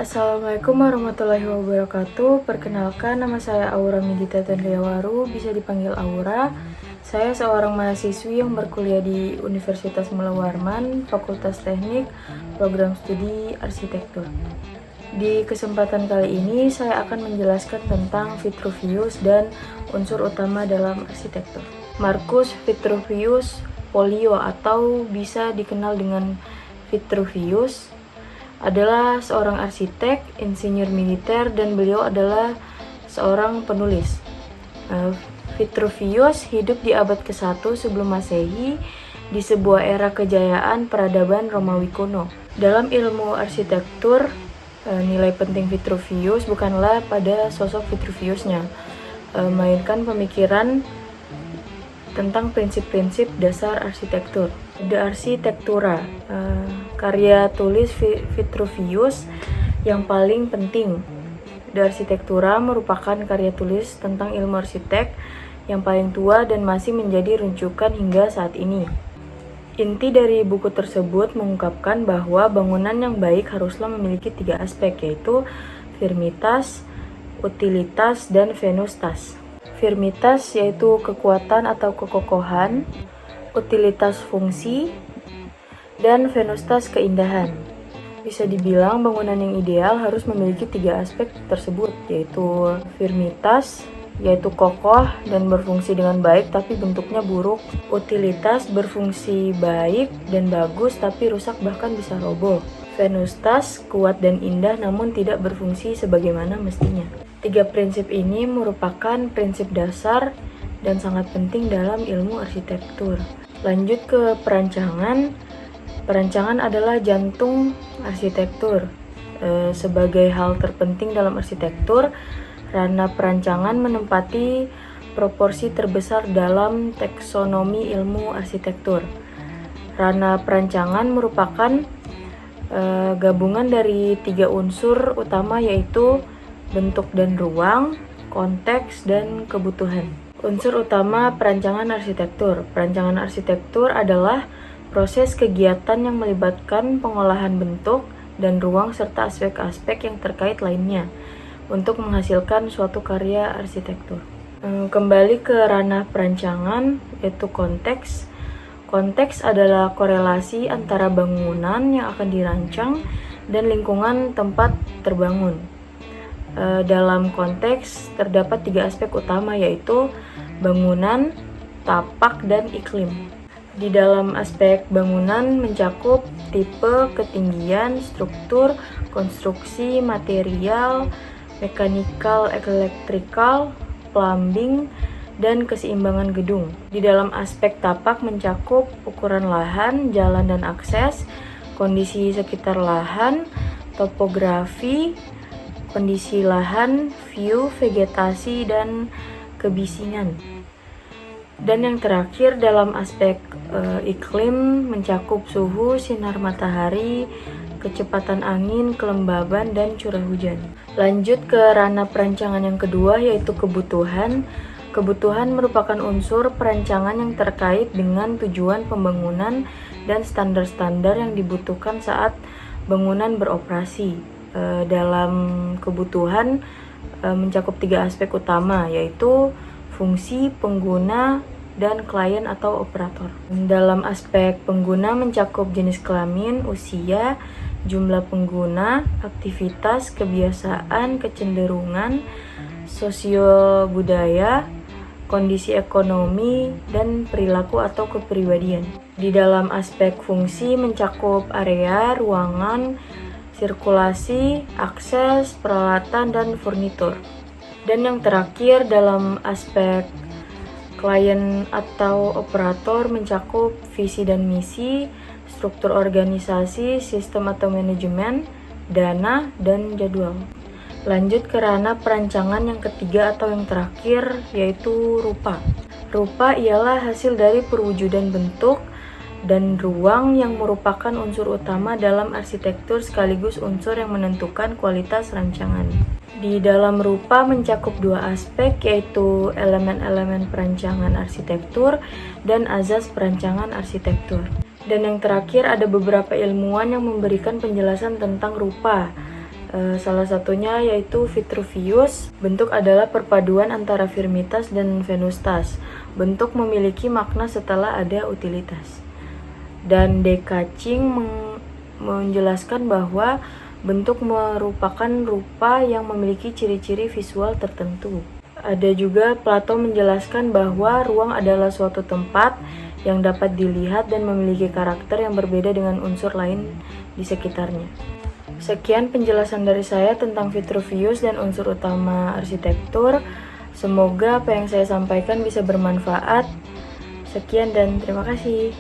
Assalamualaikum warahmatullahi wabarakatuh. Perkenalkan, nama saya Aura Midita Tandriawaru, bisa dipanggil Aura. Saya seorang mahasiswi yang berkuliah di Universitas Mula Warman, Fakultas Teknik, Program Studi Arsitektur. Di kesempatan kali ini, saya akan menjelaskan tentang Vitruvius dan unsur utama dalam arsitektur. Marcus Vitruvius Pollio atau bisa dikenal dengan Vitruvius adalah seorang arsitek, insinyur militer, dan beliau adalah seorang penulis. Vitruvius hidup di abad ke-1 sebelum Masehi di sebuah era kejayaan peradaban Romawi kuno. Dalam ilmu arsitektur, nilai penting Vitruvius bukanlah pada sosok Vitruviusnya, melainkan pemikiran tentang prinsip-prinsip dasar arsitektur. De Architectura, karya tulis Vitruvius yang paling penting. De Architectura merupakan karya tulis tentang ilmu arsitek yang paling tua dan masih menjadi rujukan hingga saat ini. Inti dari buku tersebut mengungkapkan bahwa bangunan yang baik haruslah memiliki 3 aspek, yaitu firmitas, utilitas, dan venustas. Firmitas yaitu kekuatan atau kekokohan, utilitas fungsi, dan venustas keindahan. Bisa dibilang bangunan yang ideal harus memiliki 3 aspek tersebut, yaitu firmitas, yaitu kokoh dan berfungsi dengan baik tapi bentuknya buruk. Utilitas, berfungsi baik dan bagus tapi rusak bahkan bisa roboh. Venustas, kuat dan indah namun tidak berfungsi sebagaimana mestinya. 3 prinsip ini merupakan prinsip dasar dan sangat penting dalam ilmu arsitektur. Lanjut ke perancangan. Perancangan adalah jantung arsitektur. Sebagai hal terpenting dalam arsitektur, ranah perancangan menempati proporsi terbesar dalam taksonomi ilmu arsitektur. Ranah perancangan merupakan gabungan dari 3 unsur utama, yaitu bentuk dan ruang, konteks, dan kebutuhan. Unsur utama perancangan arsitektur. Perancangan arsitektur adalah proses kegiatan yang melibatkan pengolahan bentuk dan ruang serta aspek-aspek yang terkait lainnya untuk menghasilkan suatu karya arsitektur. Kembali ke ranah perancangan, yaitu konteks. Konteks adalah korelasi antara bangunan yang akan dirancang dan lingkungan tempat terbangun. Dalam konteks terdapat 3 aspek utama, yaitu bangunan, tapak, dan iklim. Di dalam aspek bangunan mencakup tipe, ketinggian, struktur, konstruksi, material, mekanikal, elektrikal, plumbing, dan keseimbangan gedung. Di dalam aspek tapak mencakup ukuran lahan, jalan dan akses, kondisi sekitar lahan, topografi, kondisi lahan, view, vegetasi, dan kebisingan. Dan yang terakhir dalam aspek iklim mencakup suhu, sinar matahari, kecepatan angin, kelembaban, dan curah hujan. Lanjut ke ranah perancangan yang kedua, yaitu kebutuhan. Kebutuhan merupakan unsur perancangan yang terkait dengan tujuan pembangunan dan standar-standar yang dibutuhkan saat bangunan beroperasi. Dalam kebutuhan mencakup 3 aspek utama, yaitu fungsi, pengguna, dan klien atau operator. Dalam aspek pengguna mencakup jenis kelamin, usia, jumlah pengguna, aktivitas, kebiasaan, kecenderungan, sosio budaya, kondisi ekonomi, dan perilaku atau kepribadian. Di dalam aspek fungsi mencakup area, ruangan, sirkulasi, akses, peralatan, dan furnitur. Dan yang terakhir dalam aspek klien atau operator mencakup visi dan misi, struktur organisasi, sistem atau manajemen, dana, dan jadwal. Lanjut ke ranah perancangan yang ketiga atau yang terakhir, yaitu rupa. Rupa ialah hasil dari perwujudan bentuk dan ruang yang merupakan unsur utama dalam arsitektur sekaligus unsur yang menentukan kualitas rancangan. Di dalam rupa mencakup 2 aspek, yaitu elemen-elemen perancangan arsitektur dan azas perancangan arsitektur. Dan yang terakhir ada beberapa ilmuwan yang memberikan penjelasan tentang rupa. Salah satunya yaitu Vitruvius. Bentuk adalah perpaduan antara firmitas dan venustas. Bentuk memiliki makna setelah ada utilitas. Dan De Kaching menjelaskan bahwa bentuk merupakan rupa yang memiliki ciri-ciri visual tertentu. Ada juga Plato menjelaskan bahwa ruang adalah suatu tempat yang dapat dilihat dan memiliki karakter yang berbeda dengan unsur lain di sekitarnya. Sekian penjelasan dari saya tentang Vitruvius dan unsur utama arsitektur. Semoga apa yang saya sampaikan bisa bermanfaat. Sekian dan terima kasih.